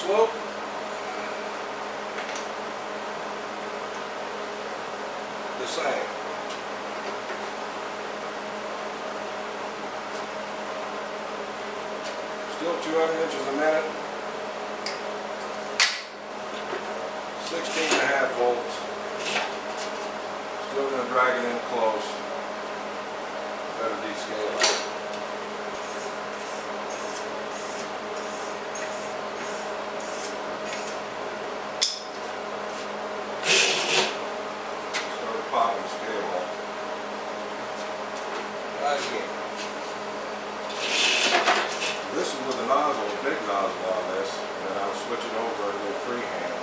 slope. The same. Still 200 inches a minute. 16.5 volts. Still going to drag it in close. Better descale it. Start popping the scale off. Again. This is with the nozzle, a big nozzle on this, and then I'll switch it over and go freehand.